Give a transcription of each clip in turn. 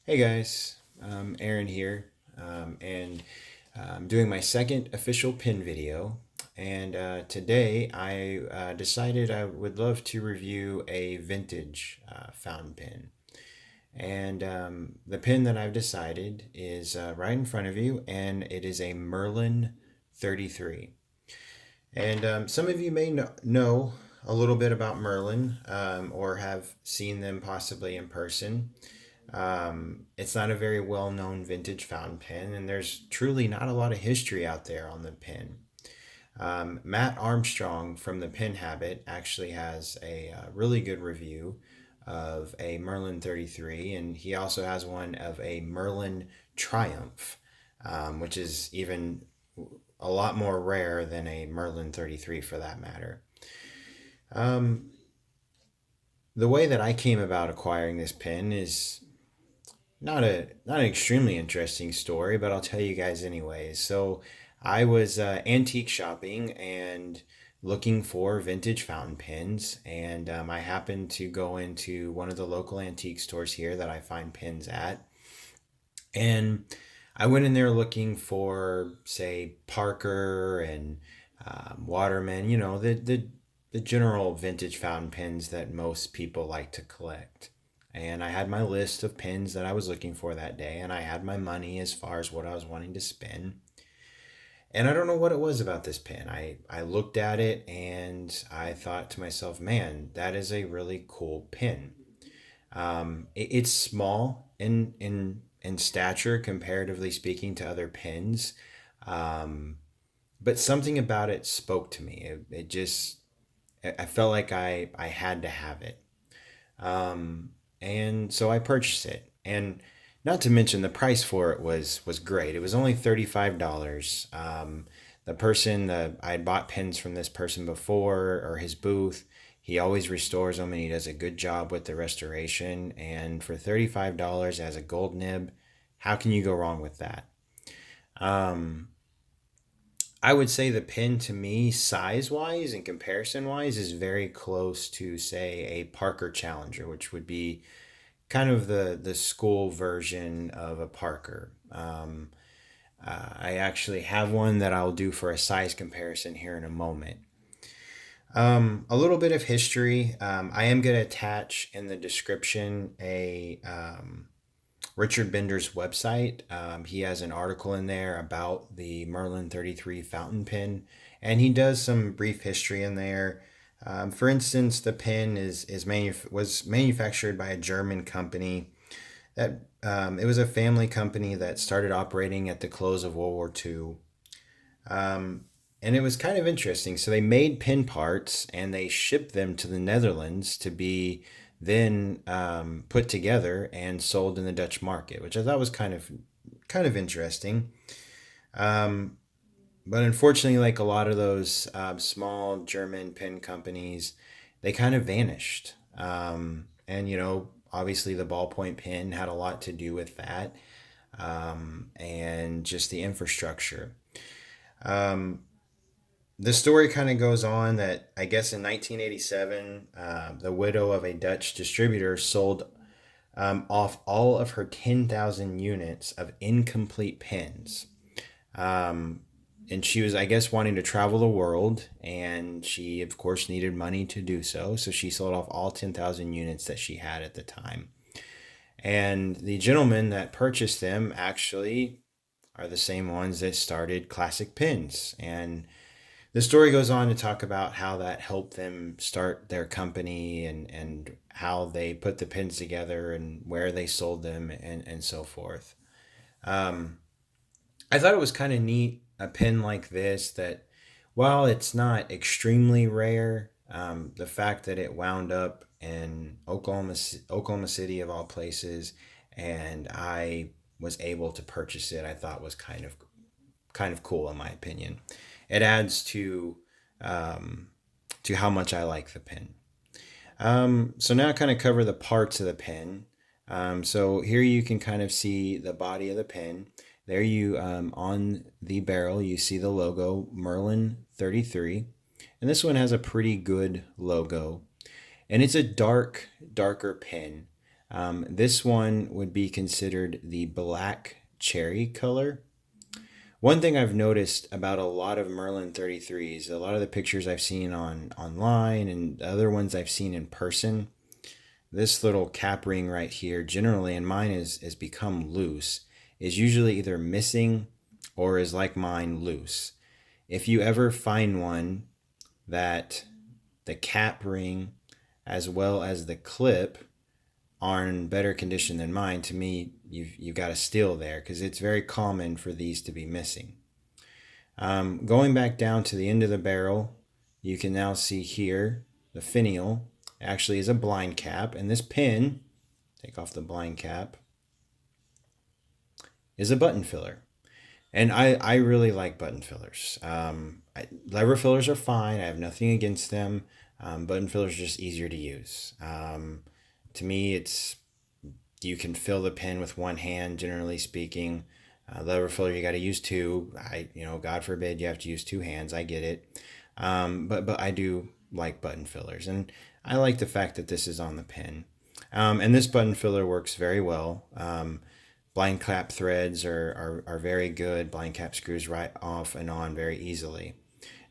Hey guys, Aaron here, and I'm doing my second official pin video. And today I decided I would love to review a vintage fountain pen. And the pin that I've decided is right in front of you, and it is a Merlin 33. And some of you may know a little bit about Merlin or have seen them possibly in person. It's not a very well known vintage fountain pen, and there's truly not a lot of history out there on the pen. Matt Armstrong from the Pen Habit actually has a really good review of a Merlin 33, and he also has one of a Merlin Triumph, which is even a lot more rare than a Merlin 33 for that matter. Um, the way that I came about acquiring this pen is not an extremely interesting story, but I'll tell you guys anyways. So I was antique shopping and looking for vintage fountain pens, and I happened to go into one of the local antique stores here that I find pens at, and I went in there looking for, say, Parker and Waterman, the general vintage fountain pens that most people like to collect. And I had my list of pens that I was looking for that day, and I had my money as far as what I was wanting to spend. And I don't know what it was about this pen. I looked at it and I thought to myself, man, that is a really cool pen. It's small in stature, comparatively speaking, to other pens. Um, but something about it spoke to me. It just, I felt like I had to have it. And so I purchased it. And not to mention the price for it was great. It was only $35. The person that I had bought pens from this person before, or his booth, he always restores them and he does a good job with the restoration. And for $35 as a gold nib, how can you go wrong with that? Um, I would say the pen to me, size wise and comparison wise, is very close to, say, a Parker Challenger, which would be kind of the school version of a Parker. I actually have one that I'll do for a size comparison here in a moment. A little bit of history. I am going to attach in the description a Richard Bender's website. He has an article in there about the Merlin 33 fountain pen, and he does some brief history in there. For instance, the pen was manufactured by a German company that it was a family company that started operating at the close of World War II. And it was kind of interesting. So they made pen parts and they shipped them to the Netherlands to be then put together and sold in the Dutch market, which I thought was kind of interesting. Um, but unfortunately, like a lot of those small German pen companies, they kind of vanished. And obviously the ballpoint pen had a lot to do with that, and just the infrastructure. Um, the story kind of goes on that I guess in 1987, the widow of a Dutch distributor sold off all of her 10,000 units of incomplete pens. Um, and she was, I guess, wanting to travel the world, and she, of course, needed money to do so. So she sold off all 10,000 units that she had at the time. And the gentlemen that purchased them actually are the same ones that started Classic Pens. And the story goes on to talk about how that helped them start their company, and how they put the pins together and where they sold them, and so forth. Um, I thought it was kind of neat, a pin like this that, while it's not extremely rare, the fact that it wound up in Oklahoma City of all places, and I was able to purchase it, I thought was kind of cool in my opinion. It adds um, to how much I like the pen. So now I kind of cover the parts of the pen. So here you can kind of see the body of the pen. There you on the barrel you see the logo Merlin 33, and this one has a pretty good logo, and it's a darker pen. This one would be considered the black cherry color. One thing I've noticed about a lot of Merlin 33s, a lot of the pictures I've seen online and other ones I've seen in person, this little cap ring right here, generally, and mine is become loose, is usually either missing or is like mine loose. If you ever find one that the cap ring as well as the clip are in better condition than mine, to me, you've got a steal there because it's very common for these to be missing. Going back down to the end of the barrel, you can now see here the finial actually is a blind cap, and this pin, take off the blind cap, is a button filler. And I really like button fillers. Lever fillers are fine. I have nothing against them. Button fillers are just easier to use. To me, it's you can fill the pen with one hand, generally speaking. Lever filler, you got to use two. God forbid you have to use two hands. I get it. But I do like button fillers, and I like the fact that this is on the pen. And this button filler works very well. Blind cap threads are very good. Blind cap screws right off and on very easily.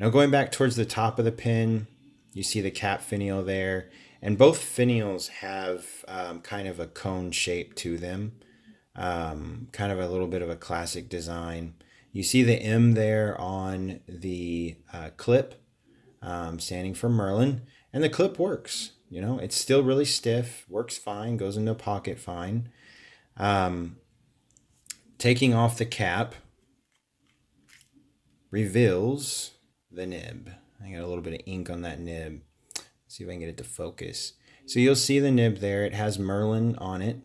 Now going back towards the top of the pen, you see the cap finial there. And both finials have kind of a cone shape to them. Kind of a little bit of a classic design. You see the M there on the clip, standing for Merlin. And the clip works. It's still really stiff, works fine, goes into a pocket fine. Taking off the cap reveals the nib. I got a little bit of ink on that nib. See if I can get it to focus. So you'll see the nib there. It has Merlin on it.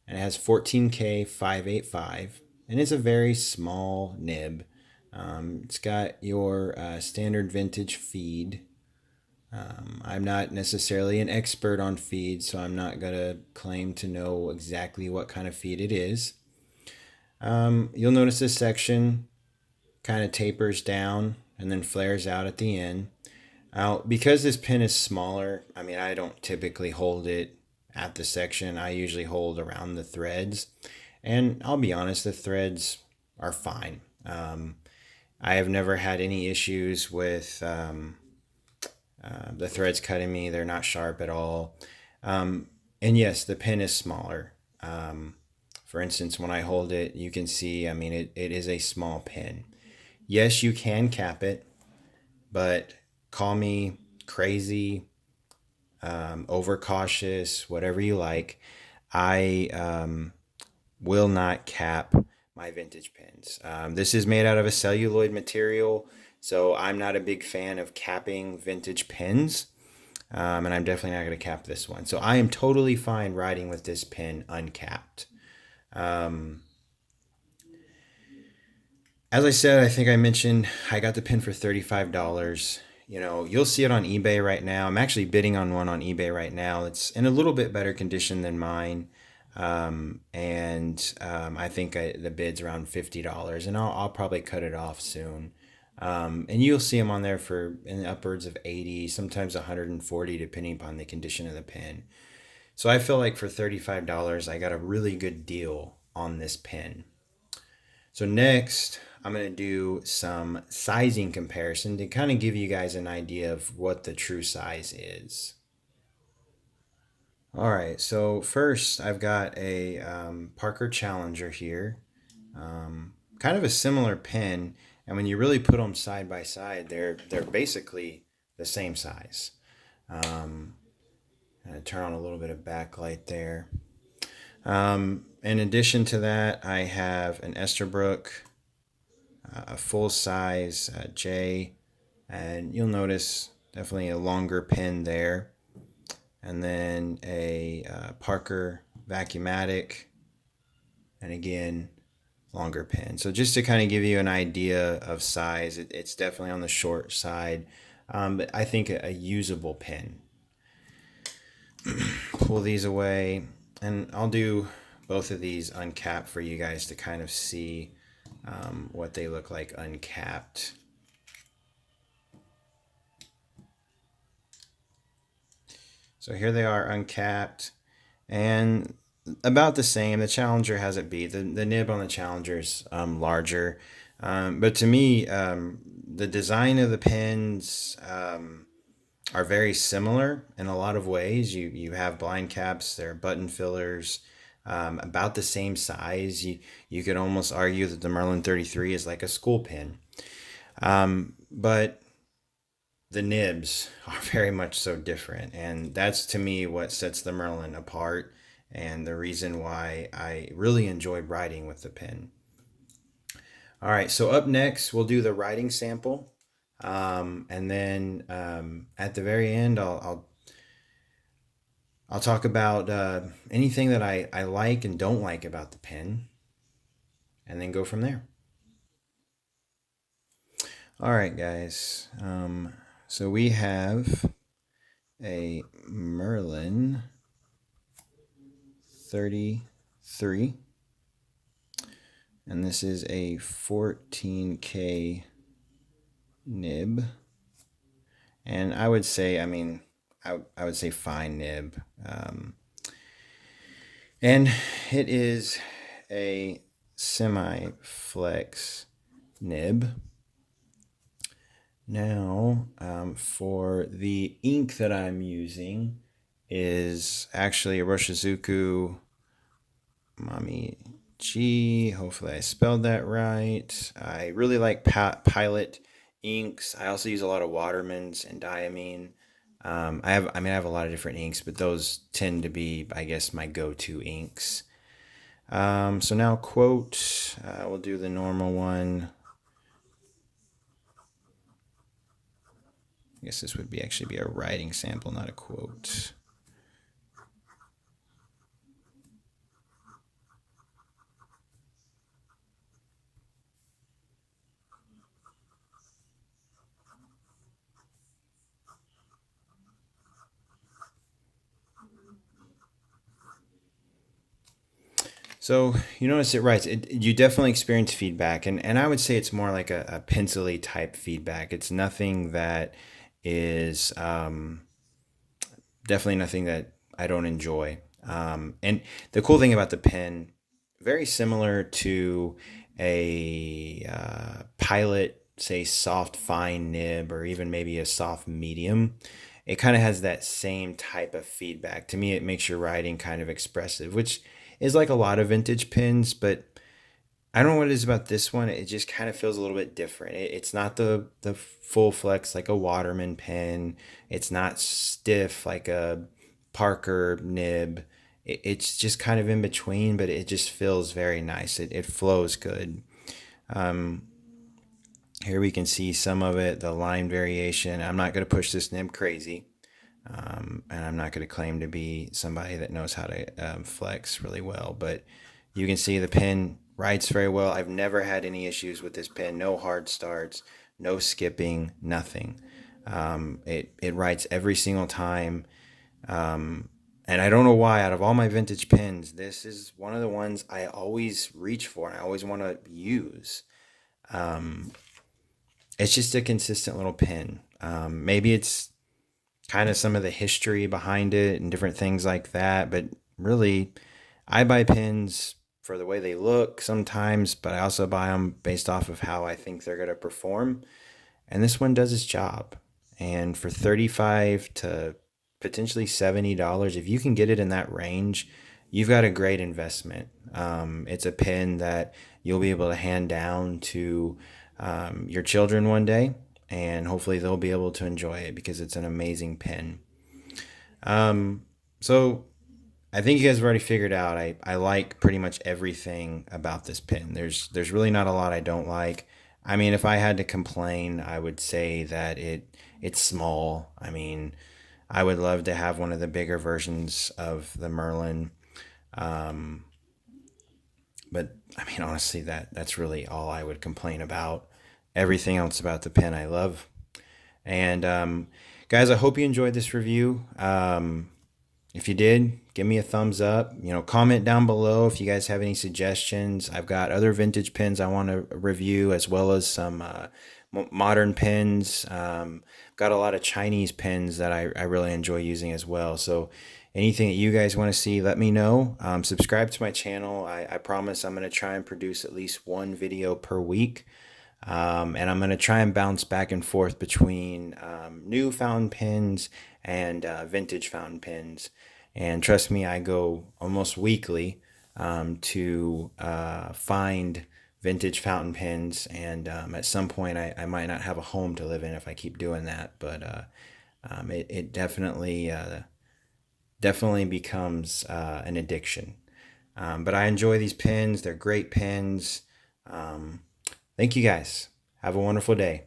And it has 14K 585. And it's a very small nib. It's got your standard vintage feed. I'm not necessarily an expert on feed, so I'm not going to claim to know exactly what kind of feed it is. You'll notice this section kind of tapers down and then flares out at the end. Now, because this pen is smaller, I don't typically hold it at the section. I usually hold around the threads. And I'll be honest, the threads are fine. I have never had any issues with the threads cutting me. They're not sharp at all. And yes, the pen is smaller. For instance, when I hold it, you can see, it is a small pen. Yes, you can cap it, but call me crazy, overcautious, whatever you like. I will not cap my vintage pens. This is made out of a celluloid material, so I'm not a big fan of capping vintage pens. And I'm definitely not going to cap this one. So I am totally fine riding with this pen uncapped. As I said, I think I mentioned I got the pen for $35. You'll see it on eBay right now. I'm actually bidding on one on eBay right now. It's in a little bit better condition than mine. I think the bid's around $50, and I'll probably cut it off soon. And you'll see them on there for in the upwards of 80, sometimes 140, depending upon the condition of the pen. So I feel like for $35, I got a really good deal on this pen. So next, I'm going to do some sizing comparison to kind of give you guys an idea of what the true size is. All right, so first I've got a Parker Challenger here. Kind of a similar pen, and when you really put them side by side, they're basically the same size. Turn on a little bit of backlight there. In addition to that, I have an Esterbrook, a full size J, and you'll notice definitely a longer pen there. And then a Parker Vacuumatic, and again, longer pen. So just to kind of give you an idea of size, it's definitely on the short side, but I think a usable pen. Pull these away, and I'll do both of these uncapped for you guys to kind of see what they look like uncapped. So here they are uncapped, and about the same. The Challenger has it beat. The nib on the Challenger's larger. But to me, the design of the pins are very similar in a lot of ways. You have blind caps, they're button fillers, about the same size. You could almost argue that the Merlin 33 is like a school pin. But the nibs are very much so different, and that's to me what sets the Merlin apart and the reason why I really enjoy writing with the pen. All right, so up next we'll do the writing sample, and then at the very end I'll talk about anything that I like and don't like about the pen, and then go from there. All right, guys. So we have a Merlin 33, and this is a 14K nib. And I would say, I would say fine nib. And it is a semi flex nib. Now, for the ink that I'm using is actually a Roshizuku Mami G. Hopefully I spelled that right. I really like Pilot inks. I also use a lot of Watermans and Diamine. I have a lot of different inks, but those tend to be, I guess, my go-to inks. So now quote, we'll do the normal one. I guess this would be actually be a writing sample, not a quote. So you notice it writes. You definitely experience feedback, and I would say it's more like a pencil-y type feedback. It's nothing that is definitely nothing that I don't enjoy. And the cool thing about the pen, very similar to a Pilot, say soft fine nib, or even maybe a soft medium. It kind of has that same type of feedback. To me, it makes your writing kind of expressive, which is like a lot of vintage pens, but I don't know what it is about this one. It just kind of feels a little bit different. It's not the full flex like a Waterman pen. It's not stiff like a Parker nib. It's just kind of in between, but it just feels very nice. It flows good. Um, Here we can see some of it, the line variation. I'm not going to push this nib crazy. And I'm not going to claim to be somebody that knows how to flex really well, but you can see the pen writes very well. I've never had any issues with this pen. No hard starts, no skipping, nothing. It writes every single time. And I don't know why, out of all my vintage pens, this is one of the ones I always reach for and I always want to use. Um, it's just a consistent little pen. Maybe it's kind of some of the history behind it and different things like that. But really, I buy pens for the way they look sometimes, but I also buy them based off of how I think they're going to perform. And this one does its job. And for 35 to potentially $70, if you can get it in that range, you've got a great investment. It's a pen that you'll be able to hand down to your children one day, and hopefully they'll be able to enjoy it because it's an amazing pen. So I think you guys have already figured out I like pretty much everything about this pen. There's really not a lot I don't like. I mean, if I had to complain, I would say that it's small. I mean, I would love to have one of the bigger versions of the Merlin. Um, but I mean, honestly, that's really all I would complain about. Everything else about the pen I love. And guys, I hope you enjoyed this review. If you did, give me a thumbs up. Comment down below if you guys have any suggestions. I've got other vintage pens I want to review, as well as some modern pens. Got a lot of Chinese pens that I really enjoy using as well. So anything that you guys want to see, let me know. Subscribe to my channel. I promise I'm going to try and produce at least one video per week. And I'm going to try and bounce back and forth between new fountain pens and vintage fountain pens. And trust me, I go almost weekly to find vintage fountain pens. And at some point, I might not have a home to live in if I keep doing that. But it definitely becomes an addiction. But I enjoy these pens. They're great pens. Thank you guys. Have a wonderful day.